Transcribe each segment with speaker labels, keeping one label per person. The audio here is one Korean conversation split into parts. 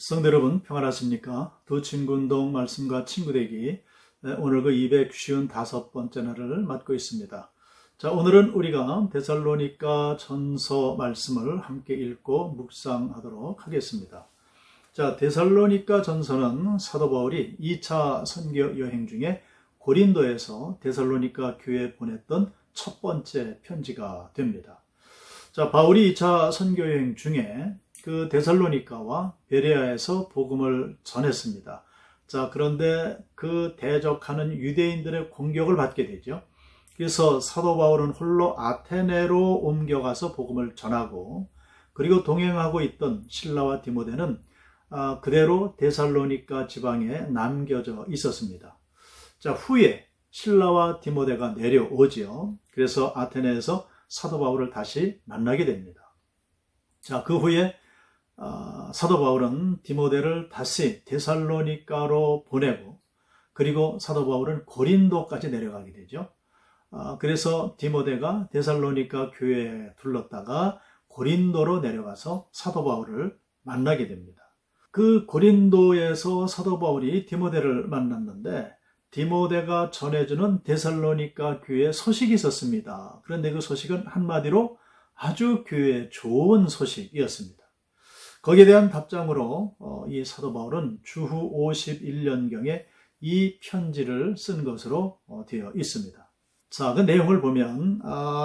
Speaker 1: 성도 여러분 평안하십니까? 두 친구 운동 말씀과 친구 되기 오늘 그 255번째 날을 맞고 있습니다. 자, 오늘은 우리가 데살로니가 전서 말씀을 함께 읽고 묵상하도록 하겠습니다. 자, 데살로니가 전서는 사도 바울이 2차 선교 여행 중에 고린도에서 데살로니가 교회에 보냈던 첫 번째 편지가 됩니다. 자, 바울이 2차 선교 여행 중에 그 데살로니가와 베레아에서 복음을 전했습니다. 자, 그런데 그 대적하는 유대인들의 공격을 받게 되죠. 그래서 사도 바울은 홀로 아테네로 옮겨가서 복음을 전하고, 그리고 동행하고 있던 실라와 디모데는 그대로 데살로니가 지방에 남겨져 있었습니다. 자, 후에 실라와 디모데가 내려오지요. 그래서 아테네에서 사도 바울을 다시 만나게 됩니다. 자, 그 후에 사도 바울은 디모데를 다시 데살로니가로 보내고, 그리고 사도 바울은 고린도까지 내려가게 되죠. 그래서 디모데가 데살로니가 교회에 둘렀다가 고린도로 내려가서 사도 바울을 만나게 됩니다. 그 고린도에서 사도 바울이 디모데를 만났는데, 디모데가 전해주는 데살로니가 교회에 소식이 있었습니다. 그런데 그 소식은 한마디로 아주 교회에 좋은 소식이었습니다. 거기에 대한 답장으로 이 사도 바울은 주후 51년경에 이 편지를 쓴 것으로 되어 있습니다. 자, 그 내용을 보면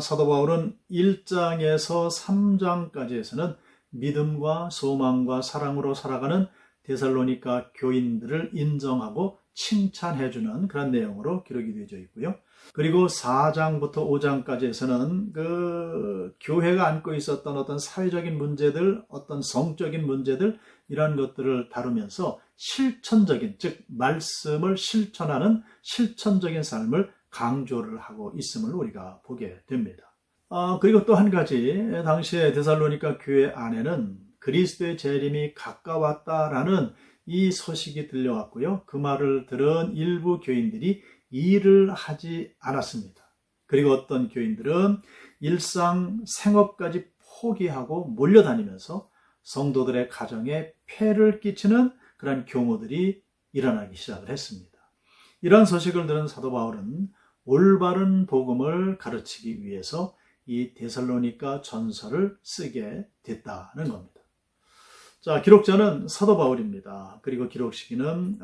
Speaker 1: 사도 바울은 1장에서 3장까지에서는 믿음과 소망과 사랑으로 살아가는 데살로니가 교인들을 인정하고 칭찬해주는 그런 내용으로 기록이 되어 있고요. 그리고 4장부터 5장까지에서는 그 교회가 안고 있었던 어떤 사회적인 문제들, 어떤 성적인 문제들, 이런 것들을 다루면서 실천적인, 즉 말씀을 실천하는 실천적인 삶을 강조를 하고 있음을 우리가 보게 됩니다. 그리고 또 한 가지, 당시에 데살로니가 교회 안에는 그리스도의 재림이 가까웠다라는 이 소식이 들려왔고요. 그 말을 들은 일부 교인들이 일을 하지 않았습니다. 그리고 어떤 교인들은 일상 생업까지 포기하고 몰려다니면서 성도들의 가정에 폐를 끼치는 그런 경우들이 일어나기 시작을 했습니다. 이러한 소식을 들은 사도 바울은 올바른 복음을 가르치기 위해서 이 데살로니가 전서를 쓰게 됐다는 겁니다. 자, 기록자는 사도 바울입니다. 그리고 기록 시기는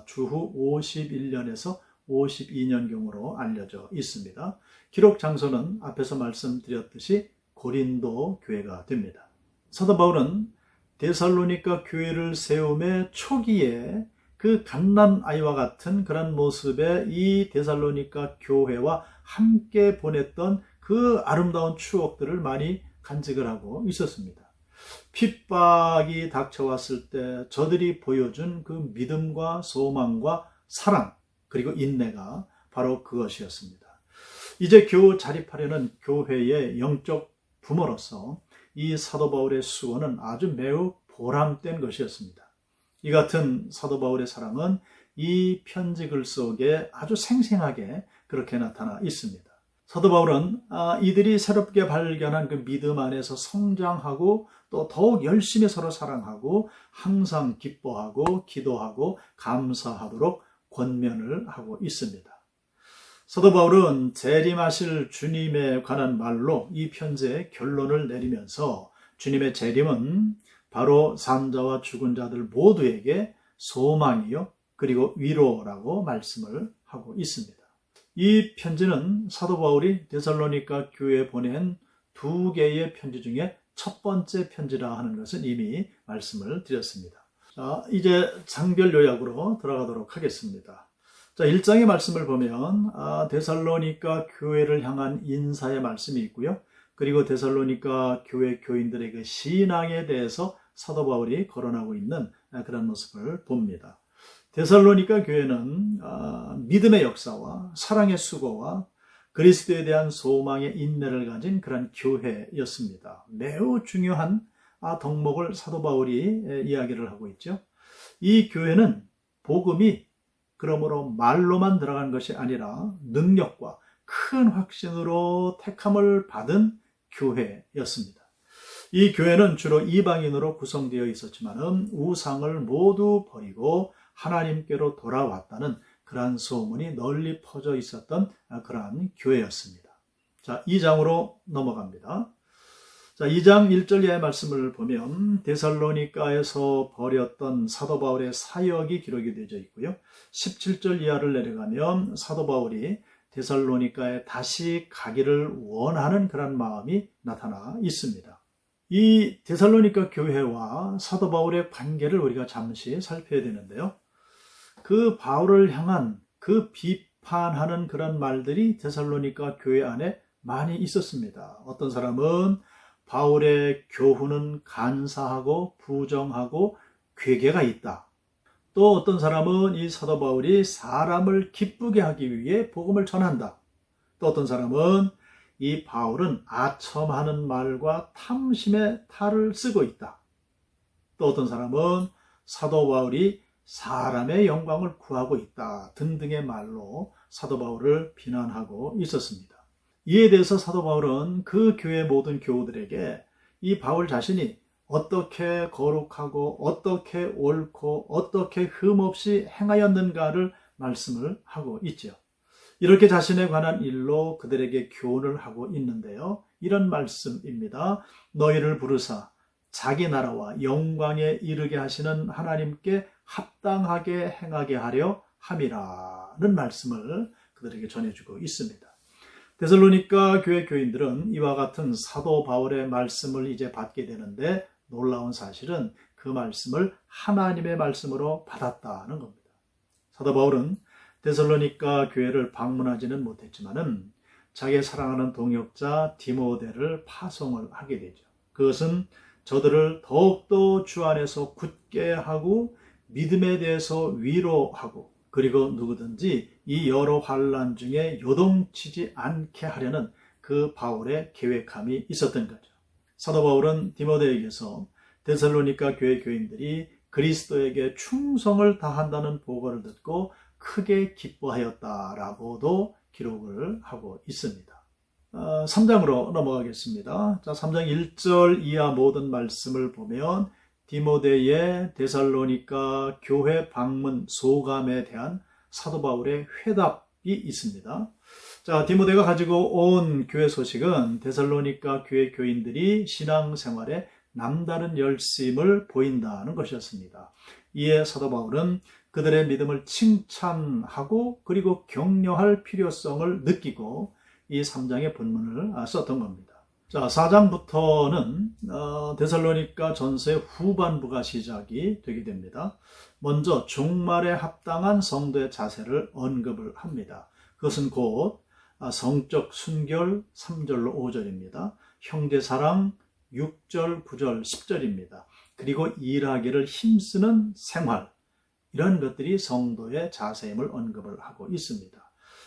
Speaker 1: 주후 51년에서 52년경으로 알려져 있습니다. 기록 장소는 앞에서 말씀드렸듯이 고린도 교회가 됩니다. 사도 바울은 데살로니가 교회를 세움의 초기에 그 갓난아이와 같은 그런 모습의 이 데살로니가 교회와 함께 보냈던 그 아름다운 추억들을 많이 간직을 하고 있었습니다. 핍박이 닥쳐왔을 때 저들이 보여준 그 믿음과 소망과 사랑, 그리고 인내가 바로 그것이었습니다. 이제 겨우 자립하려는 교회의 영적 부모로서 이 사도 바울의 수고는 아주 매우 보람된 것이었습니다. 이 같은 사도 바울의 사랑은 이 편지글 속에 아주 생생하게 그렇게 나타나 있습니다. 사도 바울은 이들이 새롭게 발견한 그 믿음 안에서 성장하고 또 더욱 열심히 서로 사랑하고 항상 기뻐하고 기도하고 감사하도록 권면을 하고 있습니다. 사도 바울은 재림하실 주님에 관한 말로 이 편지의 결론을 내리면서 주님의 재림은 바로 산자와 죽은 자들 모두에게 소망이요 그리고 위로라고 말씀을 하고 있습니다. 이 편지는 사도 바울이 데살로니가 교회에 보낸 2개의 편지 중에 첫 번째 편지라 하는 것은 이미 말씀을 드렸습니다. 자, 이제 장별 요약으로 들어가도록 하겠습니다. 자, 1장의 말씀을 보면 데살로니가 교회를 향한 인사의 말씀이 있고요. 그리고 데살로니가 교회 교인들의 그 신앙에 대해서 사도 바울이 거론하고 있는 그런 모습을 봅니다. 데살로니가 교회는 믿음의 역사와 사랑의 수고와 그리스도에 대한 소망의 인내를 가진 그런 교회였습니다. 매우 중요한 덕목을 사도 바울이 이야기를 하고 있죠. 이 교회는 복음이 그러므로 말로만 들어간 것이 아니라 능력과 큰 확신으로 택함을 받은 교회였습니다. 이 교회는 주로 이방인으로 구성되어 있었지만 우상을 모두 버리고 하나님께로 돌아왔다는 그러한 소문이 널리 퍼져 있었던 그러한 교회였습니다. 자, 2장으로 넘어갑니다. 자, 2장 1절 이하의 말씀을 보면 데살로니가에서 벌였던 사도 바울의 사역이 기록이 되어 있고요. 17절 이하를 내려가면 사도 바울이 데살로니가에 다시 가기를 원하는 그런 마음이 나타나 있습니다. 이 데살로니가 교회와 사도 바울의 관계를 우리가 잠시 살펴야 되는데요. 그 바울을 향한 그 비판하는 그런 말들이 데살로니가 교회 안에 많이 있었습니다. 어떤 사람은 바울의 교훈은 간사하고 부정하고 괴계가 있다. 또 어떤 사람은 이 사도 바울이 사람을 기쁘게 하기 위해 복음을 전한다. 또 어떤 사람은 이 바울은 아첨하는 말과 탐심의 탈을 쓰고 있다. 또 어떤 사람은 사도 바울이 사람의 영광을 구하고 있다 등등의 말로 사도 바울을 비난하고 있었습니다. 이에 대해서 사도 바울은 그 교회 모든 교우들에게 이 바울 자신이 어떻게 거룩하고 어떻게 옳고 어떻게 흠없이 행하였는가를 말씀을 하고 있죠. 이렇게 자신에 관한 일로 그들에게 교훈을 하고 있는데요. 이런 말씀입니다. 너희를 부르사 자기 나라와 영광에 이르게 하시는 하나님께 합당하게 행하게 하려 함이라는 말씀을 그들에게 전해주고 있습니다. 데살로니가 교회 교인들은 이와 같은 사도 바울의 말씀을 이제 받게 되는데 놀라운 사실은 그 말씀을 하나님의 말씀으로 받았다는 겁니다. 사도 바울은 데살로니가 교회를 방문하지는 못했지만은 자기 사랑하는 동역자 디모데를 파송을 하게 되죠. 그것은 저들을 더욱더 주 안에서 굳게 하고 믿음에 대해서 위로하고 그리고 누구든지 이 여러 환난 중에 요동치지 않게 하려는 그 바울의 계획함이 있었던 거죠. 사도 바울은 디모데에게서 데살로니가 교회 교인들이 그리스도에게 충성을 다한다는 보고를 듣고 크게 기뻐하였다라고도 기록을 하고 있습니다. 3장으로 넘어가겠습니다. 자, 3장 1절 이하 모든 말씀을 보면 디모데의 데살로니가 교회 방문 소감에 대한 사도 바울의 회답이 있습니다. 자, 디모데가 가지고 온 교회 소식은 데살로니가 교회 교인들이 신앙생활에 남다른 열심을 보인다는 것이었습니다. 이에 사도 바울은 그들의 믿음을 칭찬하고 그리고 격려할 필요성을 느끼고 이 3장의 본문을 썼던 겁니다. 자, 4장부터는 데살로니가 전서의 후반부가 시작이 되게 됩니다. 먼저 종말에 합당한 성도의 자세를 언급을 합니다. 그것은 곧 성적 순결 3절로 5절입니다. 형제사랑 6절, 9절, 10절입니다. 그리고 일하기를 힘쓰는 생활, 이런 것들이 성도의 자세임을 언급을 하고 있습니다.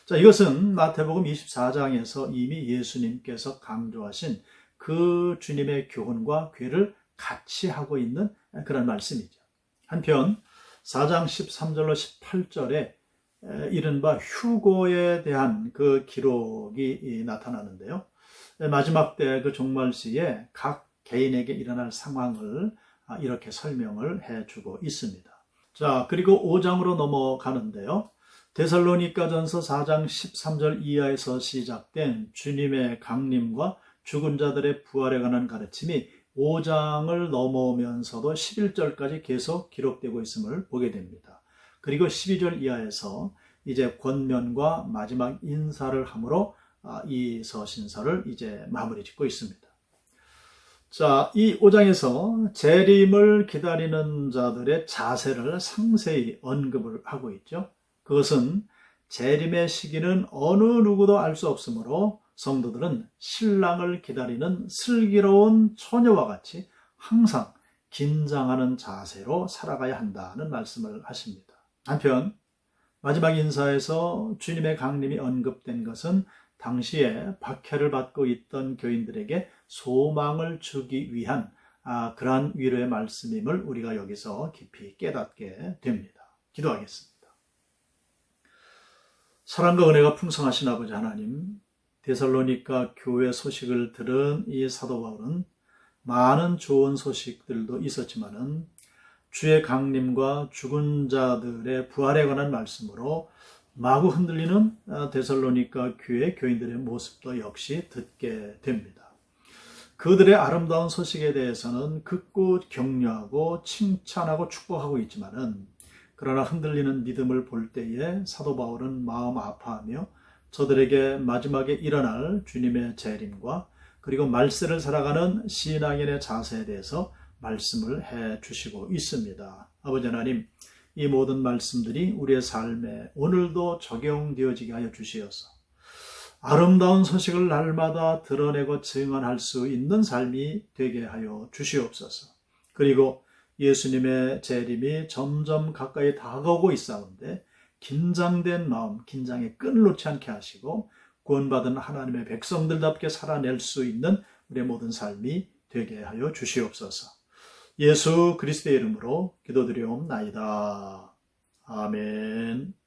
Speaker 1: 자, 이것은 마태복음 24장에서 이미 예수님께서 강조하신 그 주님의 교훈과 궤를 같이 하고 있는 그런 말씀이죠. 한편 4장 13절로 18절에 이른바 휴고에 대한 그 기록이 나타나는데요. 마지막 때 그 종말시에 각 개인에게 일어날 상황을 이렇게 설명을 해주고 있습니다. 자, 그리고 5장으로 넘어가는데요. 데살로니가전서 4장 13절 이하에서 시작된 주님의 강림과 죽은 자들의 부활에 관한 가르침이 5장을 넘어오면서도 11절까지 계속 기록되고 있음을 보게 됩니다. 그리고 12절 이하에서 이제 권면과 마지막 인사를 함으로 이 서신서를 이제 마무리 짓고 있습니다. 자, 이 5장에서 재림을 기다리는 자들의 자세를 상세히 언급을 하고 있죠. 그것은 재림의 시기는 어느 누구도 알 수 없으므로 성도들은 신랑을 기다리는 슬기로운 처녀와 같이 항상 긴장하는 자세로 살아가야 한다는 말씀을 하십니다. 한편 마지막 인사에서 주님의 강림이 언급된 것은 당시에 박해를 받고 있던 교인들에게 소망을 주기 위한 그러한 위로의 말씀임을 우리가 여기서 깊이 깨닫게 됩니다. 기도하겠습니다. 사랑과 은혜가 풍성하신 아버지 하나님, 데살로니가 교회 소식을 들은 이 사도 바울은 많은 좋은 소식들도 있었지만은 주의 강림과 죽은 자들의 부활에 관한 말씀으로 마구 흔들리는 데살로니가 교회 교인들의 모습도 역시 듣게 됩니다. 그들의 아름다운 소식에 대해서는 극구 격려하고 칭찬하고 축복하고 있지만은 그러나 흔들리는 믿음을 볼 때에 사도 바울은 마음 아파하며 저들에게 마지막에 일어날 주님의 재림과 그리고 말세를 살아가는 신앙인의 자세에 대해서 말씀을 해 주시고 있습니다. 아버지 하나님, 이 모든 말씀들이 우리의 삶에 오늘도 적용되어지게 하여 주시어서 아름다운 소식을 날마다 드러내고 증언할 수 있는 삶이 되게 하여 주시옵소서. 그리고 예수님의 재림이 점점 가까이 다가오고 있사온데 긴장된 마음, 긴장의 끈을 놓지 않게 하시고 구원받은 하나님의 백성들답게 살아낼 수 있는 우리의 모든 삶이 되게 하여 주시옵소서. 예수 그리스도의 이름으로 기도드리옵나이다. 아멘.